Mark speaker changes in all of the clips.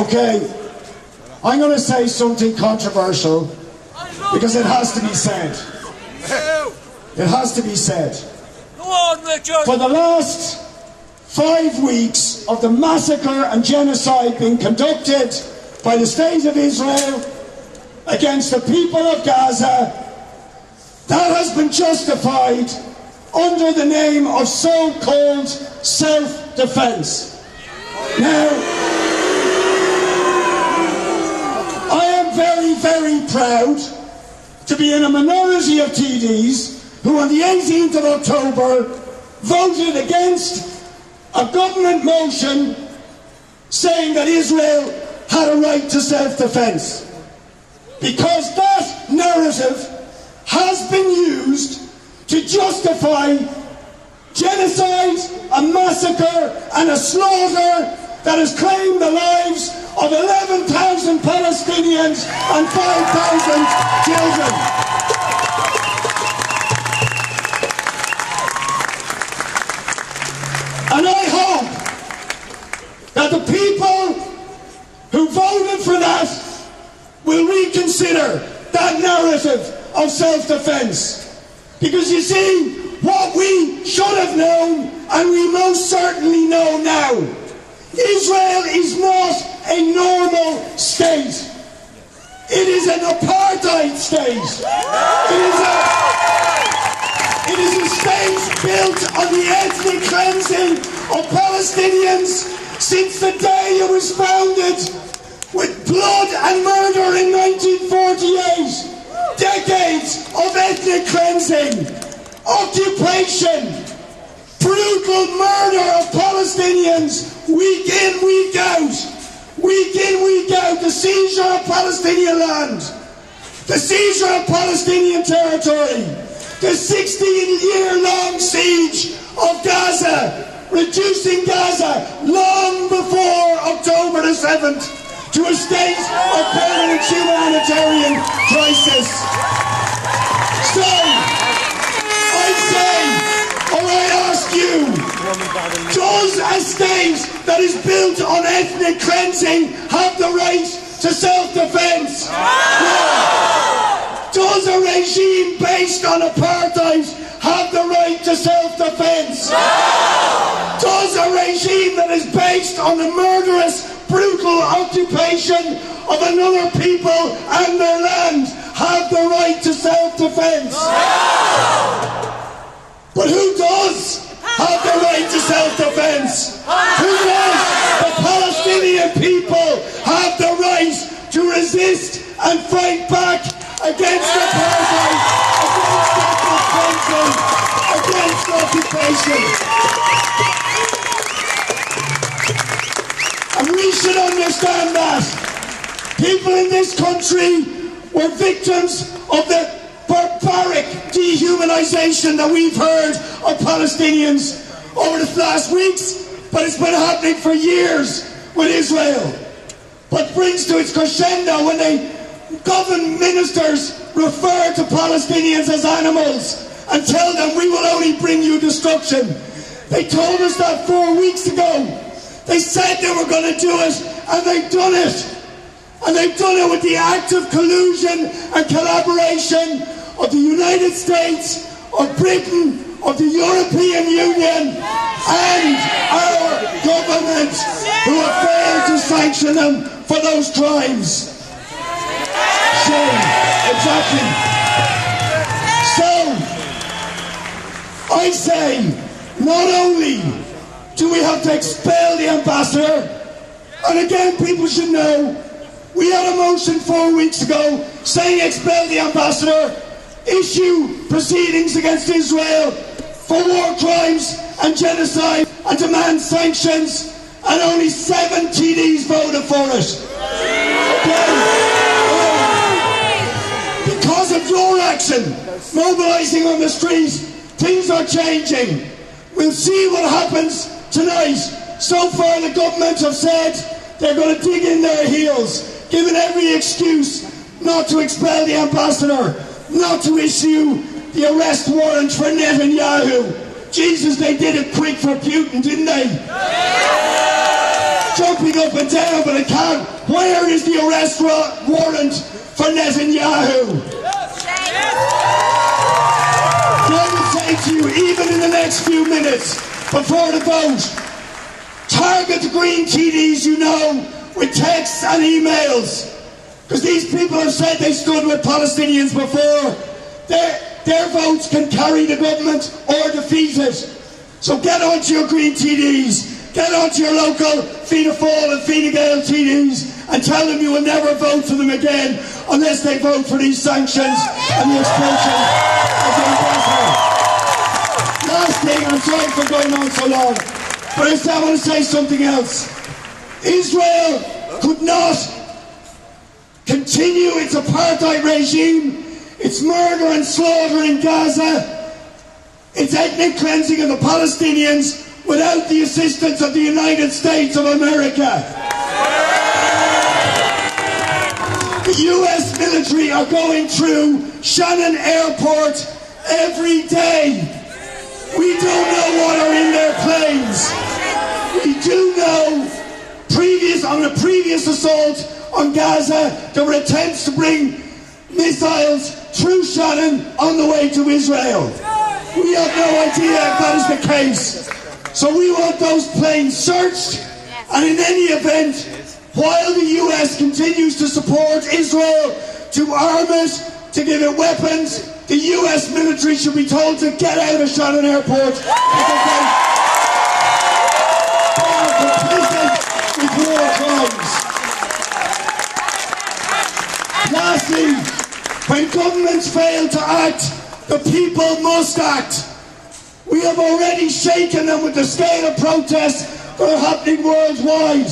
Speaker 1: Okay, I'm going to say something controversial because it has to be said. It has to be said. For the last 5 weeks of the massacre and genocide being conducted by the State of Israel against the people of Gaza, that has been justified under the name of so-called self-defense. Now, I am very, very proud to be in a minority of TDs who on the 18th of October voted against a government motion saying that Israel had a right to self-defense. Because that narrative has been used to justify genocide, a massacre and a slaughter that has claimed the lives of 11,000 Palestinians and 5,000 children. And I hope that the people who voted for that will reconsider that narrative of self-defense. Because you see, what we should have known, and we most certainly know now, Israel is not a normal state. It is an apartheid state. It is a state built on the ethnic cleansing of Palestinians since the day it was founded, with blood and murder in 1948. Decades of ethnic cleansing, occupation, brutal murder of Palestinians, week in, week out, the seizure of Palestinian land, the seizure of Palestinian territory, the 16-year-long siege of Gaza, reducing Gaza long before October the 7th to a state of permanent humanitarian crisis. So, I say, or I ask you, does a state that is built on ethnic cleansing have the right to self-defense? No. Does a regime based on apartheid have the right to self-defense? No. Does a regime that is based on the murderous, brutal occupation of another people and their land have the right to self-defense? No. But who does have the right to self-defense? Who does? The Palestinian people have the right to resist and fight back against apartheid, against occupation. And we should understand that people in this country were victims of the barbaric dehumanization that we've heard of Palestinians over the last weeks, but it's been happening for years with Israel. But brings to its crescendo when government ministers refer to Palestinians as animals and tell them we will only bring you destruction. They told us that 4 weeks ago. They said they were going to do it, and they've done it. And they've done it with the active collusion and collaboration of the United States, of Britain, of the European Union, and our government, who have failed to sanction them for those crimes. Shame. Exactly. So, I say, not only do we have to expel the ambassador, and again people should know, we had a motion 4 weeks ago saying expel the ambassador, issue proceedings against Israel for war crimes and genocide, and demand sanctions, and only 7 TDs voted for it. Because of your action, mobilising on the street, things are changing. We'll see what happens tonight. So far the government have said they're going to dig in their heels, giving every excuse not to expel the ambassador, not to issue the arrest warrant for Netanyahu. Jesus, they did it quick for Putin, didn't they? jumping up and down, but I can't. Where is the arrest warrant for Netanyahu? I will say to you, even in the next few minutes before the vote, target the Green TDs you know with texts and emails, because these people have said they stood with Palestinians before. Their votes can carry the government or defeat it. So get onto your Green TDs, get onto your local Fianna Fáil and Fine Gael TDs and tell them you will never vote for them again unless they vote for these sanctions and the expulsion of the ambassador. Last thing, I'm sorry for going on so long, but I want to say something else. Israel could not continue its apartheid regime, its murder and slaughter in Gaza, its ethnic cleansing of the Palestinians without the assistance of the United States of America. The US military are going through Shannon Airport every day. We don't know what are in their planes. We do know on a previous assault on Gaza, there were attempts to bring missiles through Shannon on the way to Israel. We have no idea if that is the case. So we want those planes searched, and in any event, while the US continues to support Israel, to arm it, to give it weapons, the US military should be told to get out of Shannon Airport because they are complicit with war crimes. Lastly, when governments fail to act, the people must act. We have already shaken them with the scale of protests that are happening worldwide,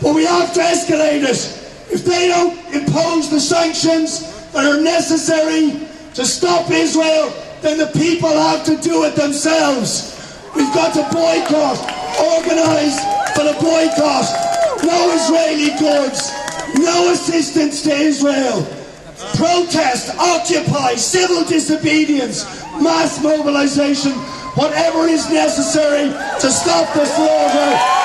Speaker 1: but we have to escalate it. If they don't impose the sanctions that are necessary to stop Israel, then the people have to do it themselves. We've got to boycott, organise for the boycott. No Israeli goods, no assistance to Israel. Protest, occupy, civil disobedience, mass mobilisation, whatever is necessary to stop the slaughter